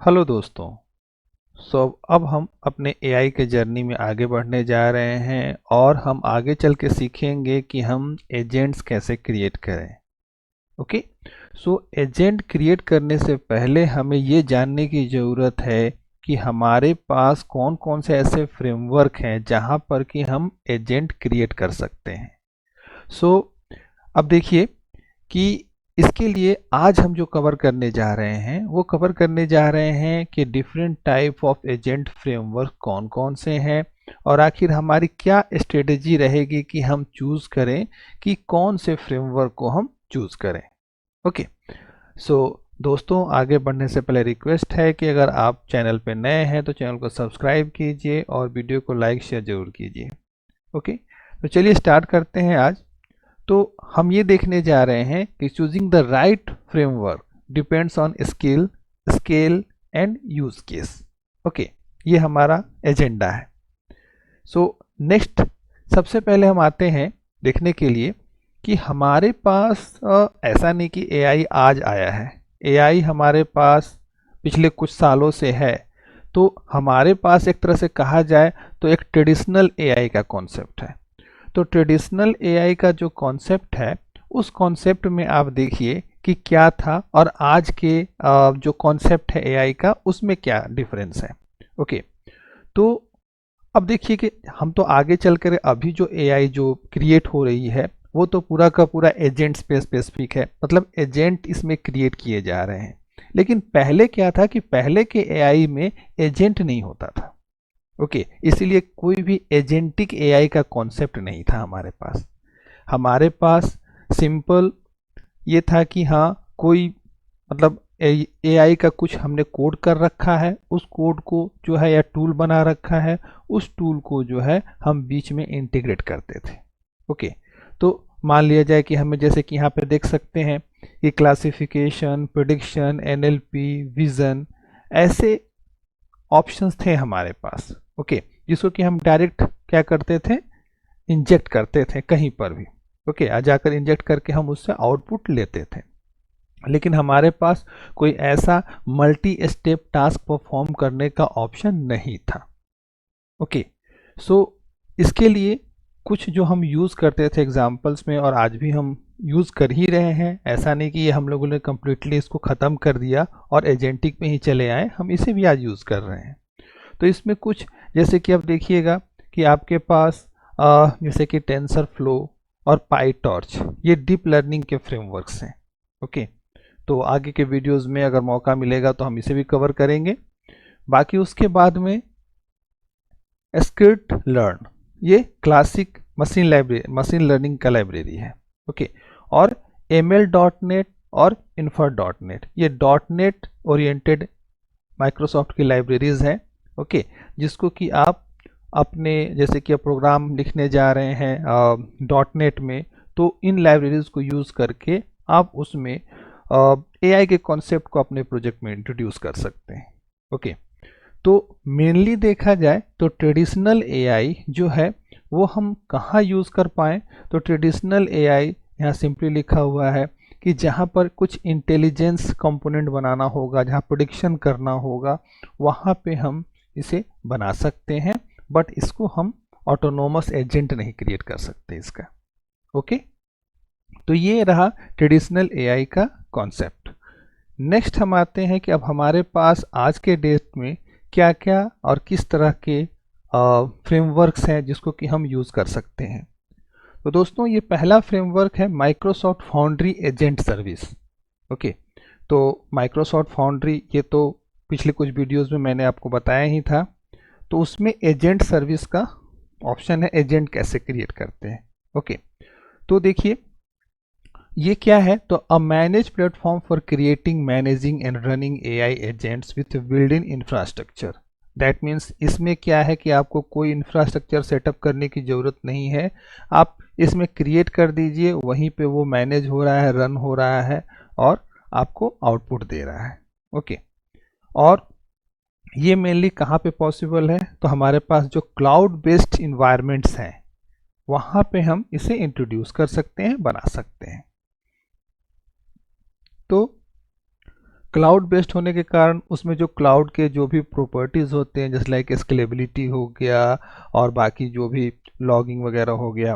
Hello दोस्तों। अब हम अपने एआई के जर्नी में आगे बढ़ने जा रहे हैं और हम आगे चल के सीखेंगे कि हम एजेंट्स कैसे क्रिएट करें। ओके। एजेंट क्रिएट करने से पहले हमें ये जानने की ज़रूरत है कि हमारे पास कौन कौन से ऐसे फ्रेमवर्क हैं जहां पर कि हम एजेंट क्रिएट कर सकते हैं। सो अब देखिए कि इसके लिए आज हम जो कवर करने जा रहे हैं वो कवर करने जा रहे हैं कि different type of agent framework कौन कौन से हैं और आखिर हमारी क्या स्ट्रेटेजी रहेगी कि हम चूज करें कि कौन से फ्रेमवर्क को हम चूज करें। ओके। सो दोस्तों, आगे बढ़ने से पहले रिक्वेस्ट है कि अगर आप चैनल पे नए हैं तो चैनल को सब्सक्राइब कीजिए और वीडियो को लाइक शेयर जरूर कीजिए। ओके। तो चलिए स्टार्ट करते हैं आज। तो हम ये देखने जा रहे हैं कि choosing the right framework depends on skill, scale and use case. Okay, ये हमारा एजेंडा है। नेक्स्ट, सबसे पहले हम आते हैं देखने के लिए कि हमारे पास ऐसा नहीं कि एआई आज आया है। एआई हमारे पास पिछले कुछ सालों से है। तो हमारे पास एक तरह से कहा जाए तो एक ट्रेडिशनल एआई का कॉन्सेप्ट है। तो ट्रेडिशनल एआई का जो कॉन्सेप्ट है उस कॉन्सेप्ट में आप देखिए कि क्या था और आज के जो कॉन्सेप्ट है एआई का उसमें क्या डिफरेंस है। ओके। तो अब देखिए कि हम तो आगे चलकर अभी जो एआई जो क्रिएट हो रही है वो तो पूरा का पूरा एजेंट पे स्पेसिफिक है, मतलब एजेंट इसमें क्रिएट किए जा रहे हैं। लेकिन पहले क्या था कि पहले के एआई में एजेंट नहीं होता था। ओके, इसीलिए कोई भी एजेंटिक एआई का कॉन्सेप्ट नहीं था हमारे पास। हमारे पास सिंपल ये था कि हाँ, कोई मतलब एआई का कुछ हमने कोड कर रखा है, उस कोड को जो है या टूल बना रखा है, उस टूल को जो है हम बीच में इंटीग्रेट करते थे। ओके। तो मान लिया जाए कि हमें जैसे कि यहाँ पे देख सकते हैं कि क्लासिफिकेशन, प्रेडिक्शन, एनएलपी, विजन, ऐसे ऑप्शंस थे हमारे पास। ओके, जिसको कि हम डायरेक्ट क्या करते थे, इंजेक्ट करते थे कहीं पर भी। ओके, आ जाकर इंजेक्ट करके हम उससे आउटपुट लेते थे। लेकिन हमारे पास कोई ऐसा मल्टी स्टेप टास्क परफॉर्म करने का ऑप्शन नहीं था। ओके। सो इसके लिए कुछ जो हम यूज़ करते थे एग्जाम्पल्स में और आज भी हम यूज़ कर ही रहे हैं, ऐसा नहीं कि ये हम लोगों ने कम्प्लीटली इसको ख़त्म कर दिया और एजेंटिक पे ही चले आए, हम इसे भी आज यूज़ कर रहे हैं। तो इसमें कुछ जैसे कि आप देखिएगा कि आपके पास जैसे कि टेंसर फ्लो और पाई टॉर्च, ये डीप लर्निंग के फ्रेमवर्क्स हैं। ओके। तो आगे के वीडियोस में अगर मौका मिलेगा तो हम इसे भी कवर करेंगे। बाकी उसके बाद में स्क्रिप्ट लर्न, ये क्लासिक मशीन लर्निंग का लाइब्रेरी है। ओके। और ml.net और infer.net, ये .net ओरिएंटेड माइक्रोसॉफ्ट की लाइब्रेरीज हैं। ओके। जिसको कि आप अपने जैसे कि आप प्रोग्राम लिखने जा रहे हैं .net में, तो इन लाइब्रेरीज को यूज़ करके आप उसमें एआई के कॉन्सेप्ट को अपने प्रोजेक्ट में इंट्रोड्यूस कर सकते हैं। ओके। तो मेनली देखा जाए तो ट्रेडिशनल एआई जो है वो हम कहाँ यूज़ कर पाएँ, तो ट्रेडिशनल एआई यहाँ सिंपली लिखा हुआ है कि जहाँ पर कुछ इंटेलिजेंस कंपोनेंट बनाना होगा, जहाँ प्रेडिक्शन करना होगा, वहाँ पे हम इसे बना सकते हैं। बट इसको हम ऑटोनोमस एजेंट नहीं क्रिएट कर सकते इसका। ओके। तो ये रहा ट्रेडिशनल एआई का कॉन्सेप्ट। नेक्स्ट हम आते हैं कि अब हमारे पास आज के डेट में क्या क्या और किस तरह के फ्रेमवर्क्स हैं जिसको कि हम यूज़ कर सकते हैं। तो दोस्तों, ये पहला फ्रेमवर्क है Microsoft foundry agent service. Okay. तो माइक्रोसॉफ्ट फाउंड्री ये तो पिछले कुछ वीडियोस में मैंने आपको बताया ही था। तो उसमें एजेंट सर्विस का ऑप्शन है, एजेंट कैसे क्रिएट करते हैं। ओके। तो देखिए ये क्या है, तो a manage platform for creating, managing and running AI agents with build in infrastructure. That means इसमें क्या है कि आपको कोई इंफ्रास्ट्रक्चर सेटअप करने की ज़रूरत नहीं है। आप इसमें क्रिएट कर दीजिए, वहीं पे वो मैनेज हो रहा है, रन हो रहा है और आपको आउटपुट दे रहा है। ओके। और ये मेनली कहाँ पे पॉसिबल है, तो हमारे पास जो क्लाउड बेस्ड इन्वायरमेंट्स हैं वहाँ पे हम इसे इंट्रोड्यूस कर सकते हैं, बना सकते हैं। तो क्लाउड बेस्ड होने के कारण उसमें जो क्लाउड के जो भी प्रॉपर्टीज़ होते हैं, जैसे लाइक स्केलेबिलिटी हो गया और बाकी जो भी लॉगिंग वगैरह हो गया,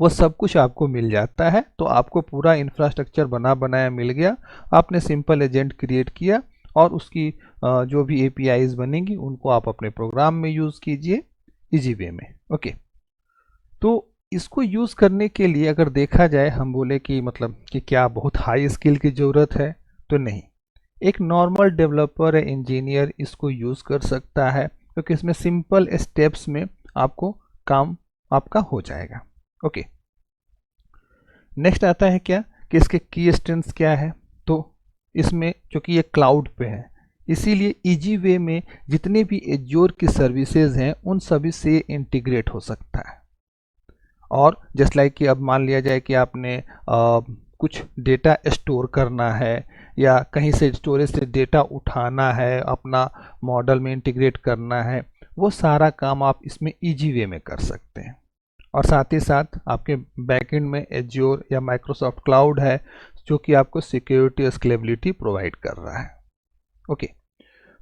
वो सब कुछ आपको मिल जाता है। तो आपको पूरा इंफ्रास्ट्रक्चर बना बनाया मिल गया। आपने सिंपल एजेंट क्रिएट किया और उसकी जो भी एपीआईज बनेंगी उनको आप अपने प्रोग्राम में यूज़ कीजिए इजी वे में। ओके, तो इसको यूज़ करने के लिए अगर देखा जाए, हम बोले कि मतलब कि क्या बहुत हाई स्किल की ज़रूरत है, तो नहीं। एक नॉर्मल डेवलपर या इंजीनियर इसको यूज़ कर सकता है, क्योंकि इसमें सिंपल स्टेप्स में आपको काम आपका हो जाएगा। ओके, नेक्स्ट आता है क्या कि इसके की स्ट्रेंथ्स क्या है। तो इसमें चूंकि ये क्लाउड पे है, इसीलिए इजी वे में जितने भी एज्योर की सर्विसेज हैं उन सभी से इंटीग्रेट हो सकता है। और जस्ट लाइक कि अब मान लिया जाए कि आपने कुछ डेटा स्टोर करना है या कहीं से स्टोरेज से डेटा उठाना है, अपना मॉडल में इंटीग्रेट करना है, वो सारा काम आप इसमें इजी वे में कर सकते हैं। और साथ ही साथ आपके बैकएंड में एज्योर या माइक्रोसॉफ्ट क्लाउड है, जो कि आपको सिक्योरिटी और स्केलेबिलिटी प्रोवाइड कर रहा है। ओके,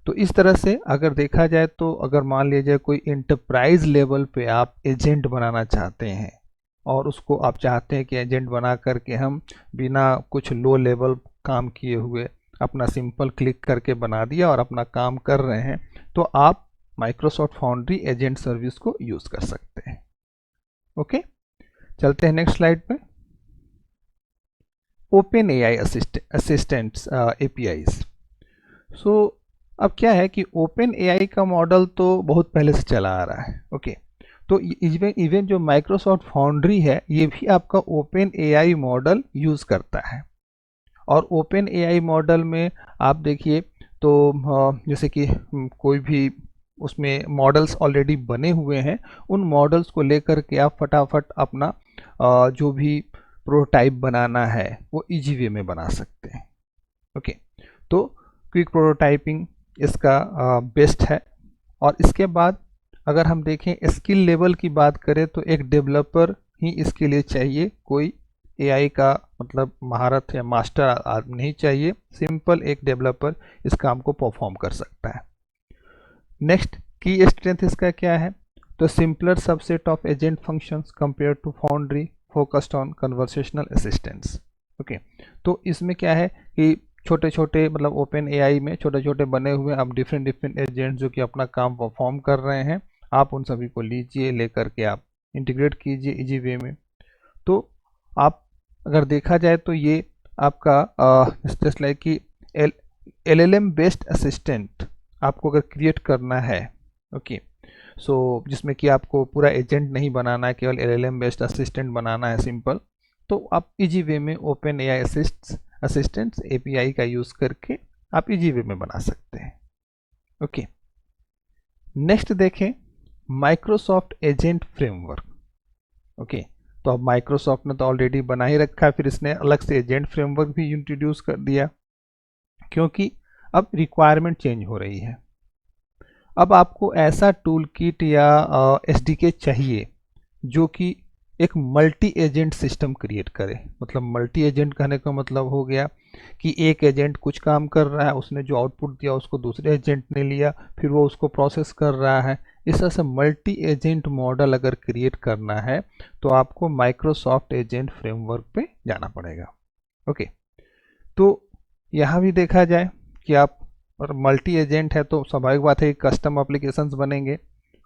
तो इस तरह से अगर देखा जाए, तो अगर मान लिया जाए कोई इंटरप्राइज लेवल पे आप एजेंट बनाना चाहते हैं और उसको आप चाहते हैं कि एजेंट बना करके हम बिना कुछ लो लेवल काम किए हुए अपना सिंपल क्लिक करके बना दिया और अपना काम कर रहे हैं, तो आप माइक्रोसॉफ्ट फाउंड्री एजेंट सर्विस को यूज़ कर सकते हैं। ओके, चलते हैं नेक्स्ट स्लाइड पे। Open AI assistants APIs. So अब क्या है कि ओपन एआई का मॉडल तो बहुत पहले से चला आ रहा है। ओके, तो इवन जो माइक्रोसॉफ्ट फाउंड्री है, ये भी आपका ओपन एआई मॉडल यूज़ करता है। और ओपन एआई मॉडल में आप देखिए तो जैसे कि कोई भी उसमें मॉडल्स ऑलरेडी बने हुए हैं, उन मॉडल्स को लेकर के आप फटाफट अपना जो भी प्रोटोटाइप बनाना है वो इजी वे में बना सकते हैं। ओके, तो क्विक प्रोटोटाइपिंग इसका बेस्ट है। और इसके बाद अगर हम देखें स्किल लेवल की बात करें, तो एक डेवलपर ही इसके लिए चाहिए, कोई एआई का मतलब महारत या मास्टर आदमी नहीं चाहिए। सिंपल एक डेवलपर इस काम को परफॉर्म कर सकता है। नेक्स्ट की स्ट्रेंथ इसका क्या है, तो simpler subset of agent functions compare to foundry focused on conversational assistants. Okay, तो इसमें क्या है कि छोटे छोटे मतलब ओपन एआई में छोटे छोटे बने हुए अब डिफरेंट एजेंट्स जो कि अपना काम परफॉर्म कर रहे हैं, आप उन सभी को लीजिए, लेकर के आप इंटीग्रेट कीजिए इजी वे में। तो आप अगर देखा जाए तो ये आपका जस्ट लाइक कि एलएलएम बेस्ड असिस्टेंट आपको अगर क्रिएट करना है, ओके, सो जिसमें कि आपको पूरा एजेंट नहीं बनाना है, केवल एलएलएम बेस्ड असिस्टेंट बनाना है सिंपल, तो आप इजी वे में ओपन एआई असिस्टेंट्स एपीआई का यूज़ करके आप इजी वे में बना सकते हैं। ओके, नेक्स्ट देखें माइक्रोसॉफ्ट एजेंट फ्रेमवर्क। ओके, तो अब माइक्रोसॉफ्ट ने तो ऑलरेडी बना ही रखा है, फिर इसने अलग से एजेंट फ्रेमवर्क भी इंट्रोड्यूस कर दिया, क्योंकि अब रिक्वायरमेंट चेंज हो रही है। अब आपको ऐसा टूल किट या एसडीके चाहिए जो कि एक मल्टी एजेंट सिस्टम क्रिएट करे। मतलब मल्टी एजेंट कहने का मतलब हो गया कि एक एजेंट कुछ काम कर रहा है, उसने जो आउटपुट दिया उसको दूसरे एजेंट ने लिया, फिर वो उसको प्रोसेस कर रहा है। इस तरह से मल्टी एजेंट मॉडल अगर क्रिएट करना है तो आपको माइक्रोसॉफ्ट एजेंट फ्रेमवर्क पे जाना पड़ेगा। ओके, तो यहाँ भी देखा जाए कि आप और मल्टी एजेंट है तो स्वाभाविक बात है कि कस्टम एप्लीकेशंस बनेंगे,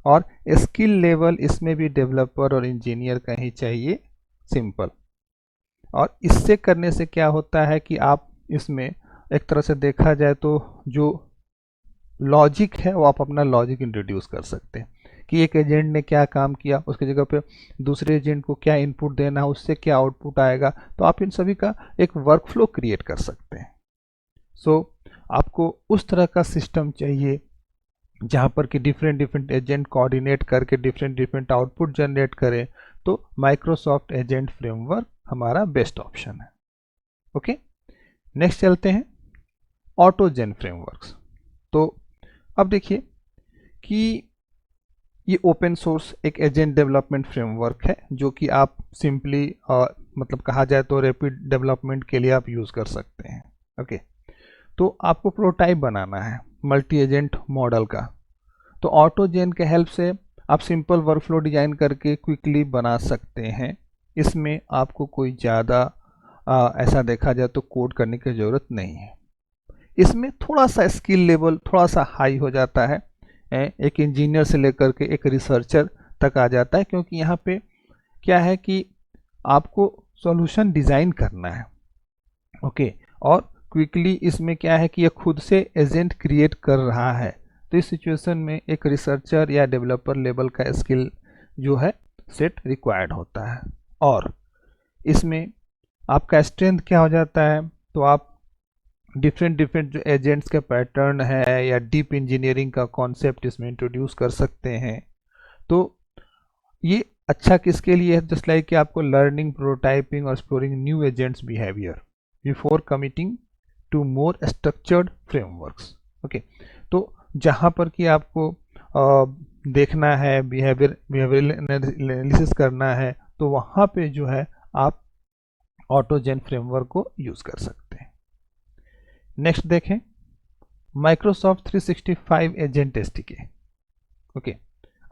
और स्किल लेवल इसमें भी डेवलपर और इंजीनियर का ही चाहिए सिंपल। और इससे करने से क्या होता है कि आप इसमें एक तरह से देखा जाए तो जो लॉजिक है वो आप अपना लॉजिक इंट्रोड्यूस कर सकते हैं कि एक एजेंट ने क्या काम किया, उसकी जगह पे दूसरे एजेंट को क्या इनपुट देना है, उससे क्या आउटपुट आएगा। तो आप इन सभी का एक वर्कफ्लो क्रिएट कर सकते हैं। सो आपको उस तरह का सिस्टम चाहिए जहाँ पर कि डिफरेंट एजेंट कोऑर्डिनेट करके डिफरेंट आउटपुट जनरेट करें, तो माइक्रोसॉफ्ट एजेंट फ्रेमवर्क हमारा बेस्ट ऑप्शन है। ओके, नेक्स्ट चलते हैं ऑटोजेन फ्रेमवर्क्स। तो अब देखिए कि ये ओपन सोर्स एक एजेंट डेवलपमेंट फ्रेमवर्क है जो कि आप सिंपली मतलब कहा जाए तो रैपिड डेवलपमेंट के लिए आप यूज़ कर सकते हैं। ओके, तो आपको प्रोटोटाइप बनाना है मल्टी एजेंट मॉडल का। तो ऑटोजेन के हेल्प से आप सिंपल वर्कफ्लो डिजाइन करके क्विकली बना सकते हैं। इसमें आपको कोई ज़्यादा ऐसा देखा जाए तो कोड करने की ज़रूरत नहीं है। इसमें थोड़ा सा स्किल लेवल थोड़ा सा हाई हो जाता है, एक इंजीनियर से लेकर के एक रिसर्चर तक आ जाता है, क्योंकि यहाँ पे क्या है कि आपको सॉल्यूशन डिज़ाइन करना है। ओके, और क्विकली इसमें क्या है कि ये खुद से एजेंट क्रिएट कर रहा है, तो इस सिचुएशन में एक रिसर्चर या डेवलपर लेवल का स्किल जो है सेट रिक्वायर्ड होता है। और इसमें आपका स्ट्रेंथ क्या हो जाता है, तो आप डिफरेंट जो एजेंट्स के पैटर्न है या डीप इंजीनियरिंग का कॉन्सेप्ट इसमें इंट्रोड्यूस कर सकते हैं। तो ये अच्छा किसके लिए है, जस्ट लाइक कि आपको लर्निंग, प्रोटोटाइपिंग और exploring new agents behaviour before committing to more structured frameworks. Okay, तो जहाँ पर कि आपको देखना है, बिहेवियरल एनालिसिस करना है, तो वहाँ पे जो है आप ऑटोजेन फ्रेमवर्क को यूज़ कर सकते हैं। नेक्स्ट देखें, Microsoft 365 agent SDK. Okay,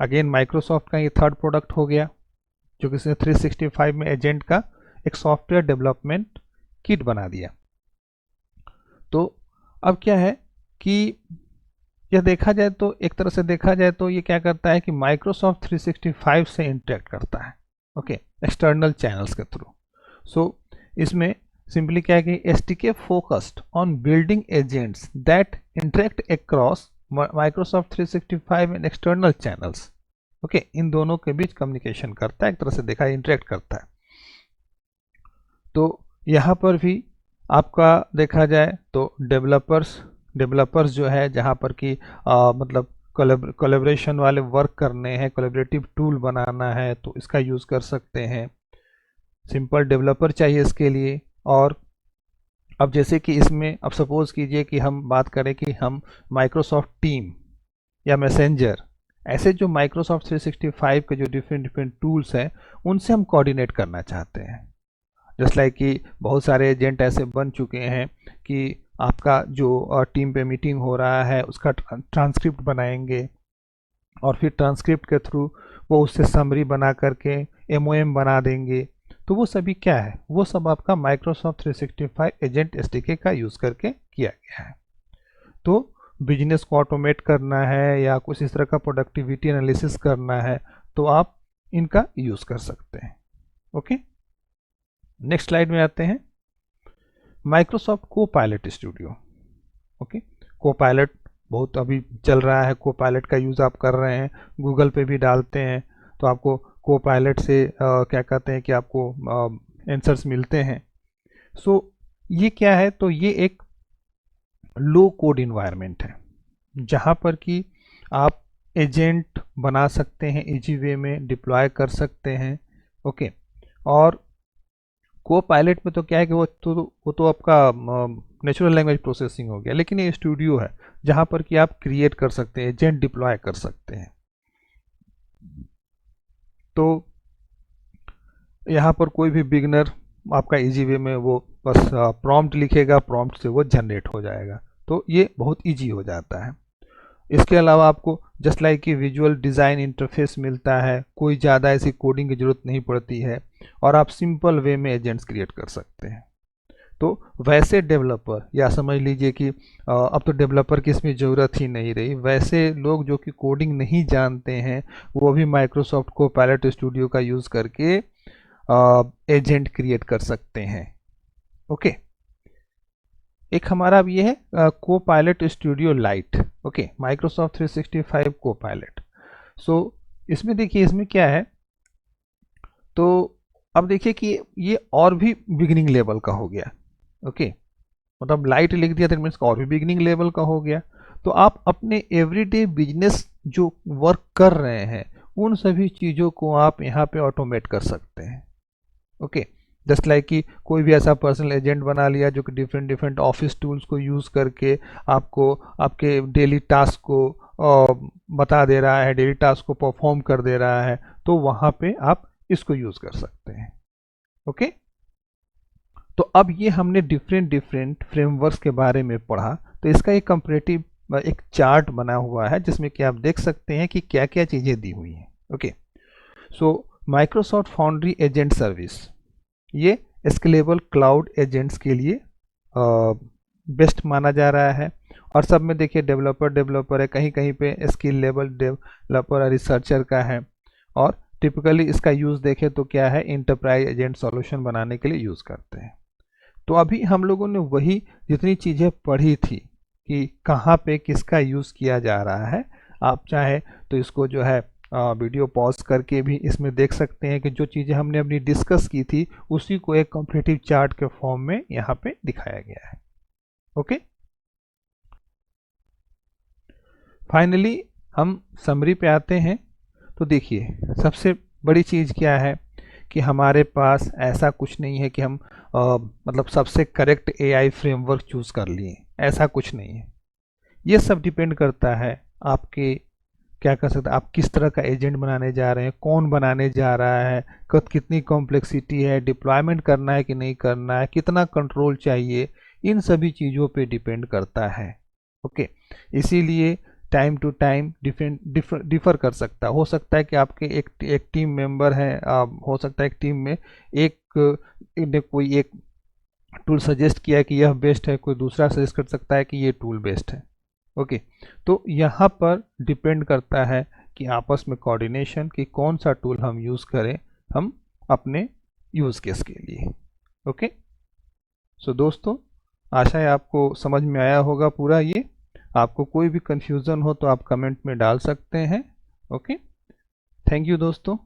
again Microsoft का ये थर्ड प्रोडक्ट हो गया, जो कि इसने 365 में एजेंट का एक सॉफ्टवेयर डेवलपमेंट किट बना दिया। तो अब क्या है कि यह देखा जाए तो एक तरह से देखा जाए तो ये क्या करता है कि माइक्रोसॉफ्ट 365 से इंटरेक्ट करता है, ओके, एक्सटर्नल चैनल्स के थ्रू। सो इसमें सिंपली क्या है कि SDK focused on building agents that interact across Microsoft 365 and external channels. Okay, इन दोनों के बीच कम्युनिकेशन करता है, एक तरह से देखा इंटरेक्ट करता है। तो यहाँ पर भी आपका देखा जाए तो डेवलपर्स जो है, जहाँ पर कि मतलब कोलैबोरेशन वाले वर्क करने हैं, कोलैबोरेटिव टूल बनाना है, तो इसका यूज़ कर सकते हैं। सिंपल डेवलपर चाहिए इसके लिए। और अब जैसे कि इसमें अब सपोज कीजिए कि हम बात करें कि हम माइक्रोसॉफ्ट टीम या मैसेंजर, ऐसे जो माइक्रोसॉफ्ट 365 के जो डिफरेंट टूल्स हैं, उनसे हम कोऑर्डिनेट करना चाहते हैं। जस्ट लाइक कि बहुत सारे एजेंट ऐसे बन चुके हैं कि आपका जो टीम पे मीटिंग हो रहा है उसका ट्रांसक्रिप्ट बनाएंगे, और फिर ट्रांसक्रिप्ट के थ्रू वो उससे समरी बना करके एमओएम बना देंगे। तो वो सभी क्या है, वो सब आपका माइक्रोसॉफ्ट 365 एजेंट एसडीके का यूज़ करके किया गया है। तो बिजनेस को ऑटोमेट करना है या कुछ इस तरह का प्रोडक्टिविटी एनालिसिस करना है, तो आप इनका यूज़ कर सकते हैं। ओके, नेक्स्ट स्लाइड में आते हैं, Microsoft copilot studio. Okay, Copilot बहुत अभी चल रहा है, कोपायलट का यूज़ आप कर रहे हैं, गूगल पे भी डालते हैं तो आपको कोपायलट से क्या कहते हैं कि आपको आंसर्स मिलते हैं। सो ये क्या है, तो ये एक लो कोड इन्वायरमेंट है, जहाँ पर कि आप एजेंट बना सकते हैं, इजी वे में डिप्लॉय कर सकते हैं। ओके, और कोपायलट में तो क्या है कि वो तो आपका नेचुरल लैंग्वेज प्रोसेसिंग हो गया, लेकिन ये स्टूडियो है जहाँ पर कि आप क्रिएट कर सकते हैं, एजेंट डिप्लॉय कर सकते हैं। तो यहाँ पर कोई भी बिगनर आपका इजी वे में वो बस प्रॉम्प्ट लिखेगा, प्रॉम्प्ट से वो जनरेट हो जाएगा, तो ये बहुत इजी हो जाता है। इसके अलावा आपको जस्ट लाइक कि विजुअल डिज़ाइन इंटरफेस मिलता है, कोई ज़्यादा ऐसी कोडिंग की ज़रूरत नहीं पड़ती है, और आप सिंपल वे में एजेंट्स क्रिएट कर सकते हैं। तो वैसे डेवलपर, या समझ लीजिए कि अब तो डेवलपर की इसमें ज़रूरत ही नहीं रही, वैसे लोग जो कि कोडिंग नहीं जानते हैं, वो भी माइक्रोसॉफ्ट कोपायलट स्टूडियो का यूज़ करके एजेंट क्रिएट कर सकते हैं। ओके, एक हमारा अब ये है copilot studio lite. Okay, Microsoft 365 copilot. So इसमें देखिए, इसमें क्या है, तो अब देखिए कि ये और भी बिगिनिंग लेवल का हो गया। ओके, मतलब लाइट लिख दिया तो मीन्स और भी बिगिनिंग लेवल का हो गया। तो आप अपने एवरीडे बिजनेस जो वर्क कर रहे हैं, उन सभी चीज़ों को आप यहाँ पे ऑटोमेट कर सकते हैं। ओके, जस्ट लाइक कि कोई भी ऐसा पर्सनल एजेंट बना लिया जो कि डिफरेंट ऑफिस टूल्स को यूज़ करके आपको आपके डेली टास्क को बता दे रहा है, डेली टास्क को परफॉर्म कर दे रहा है, तो वहाँ पे आप इसको यूज़ कर सकते हैं। ओके, तो अब ये हमने डिफरेंट डिफरेंट फ्रेमवर्क्स के बारे में पढ़ा, तो इसका एक कंपैरेटिव एक चार्ट बना हुआ है जिसमें कि आप देख सकते हैं कि क्या क्या चीज़ें दी हुई हैं। ओके, सो माइक्रोसॉफ्ट फाउंड्री एजेंट सर्विस, ये स्केलेबल क्लाउड एजेंट्स के लिए बेस्ट माना जा रहा है। और सब में देखिए डेवलपर है, कहीं कहीं पे स्किल लेवल डेवलपर और रिसर्चर का है। और टिपिकली इसका यूज़ देखें तो क्या है, इंटरप्राइज एजेंट सॉल्यूशन बनाने के लिए यूज़ करते हैं। तो अभी हम लोगों ने वही जितनी चीज़ें पढ़ी थी कि कहाँ पे किसका यूज़ किया जा रहा है, आप चाहे तो इसको जो है वीडियो पॉज करके भी इसमें देख सकते हैं कि जो चीज़ें हमने अपनी डिस्कस की थी उसी को एक कंपैरेटिव चार्ट के फॉर्म में यहाँ पे दिखाया गया है। ओके, फाइनली हम समरी पे आते हैं। तो देखिए, सबसे बड़ी चीज़ क्या है कि हमारे पास ऐसा कुछ नहीं है कि हम मतलब सबसे करेक्ट एआई फ्रेमवर्क चूज़ कर लिए, ऐसा कुछ नहीं है। ये सब डिपेंड करता है आपके, क्या कर सकते हैं, आप किस तरह का एजेंट बनाने जा रहे हैं, कौन बनाने जा रहा है, कितनी कॉम्प्लेक्सिटी है, डिप्लॉयमेंट करना है कि नहीं करना है, कितना कंट्रोल चाहिए, इन सभी चीज़ों पे डिपेंड करता है। ओके, इसीलिए टाइम टू टाइम डिफर कर हो सकता है कि आपके एक टीम मेंबर है, हो सकता है एक टीम में ने कोई एक टूल सजेस्ट किया कि यह बेस्ट है, कोई दूसरा सजेस्ट कर सकता है कि ये टूल बेस्ट है। ओके, तो यहाँ पर डिपेंड करता है कि आपस में कोऑर्डिनेशन कि कौन सा टूल हम यूज़ करें हम अपने यूज़ केस के लिए। ओके, सो दोस्तों, आशा है आपको समझ में आया होगा पूरा ये। आपको कोई भी कंफ्यूजन हो तो आप कमेंट में डाल सकते हैं। ओके, थैंक यू दोस्तों।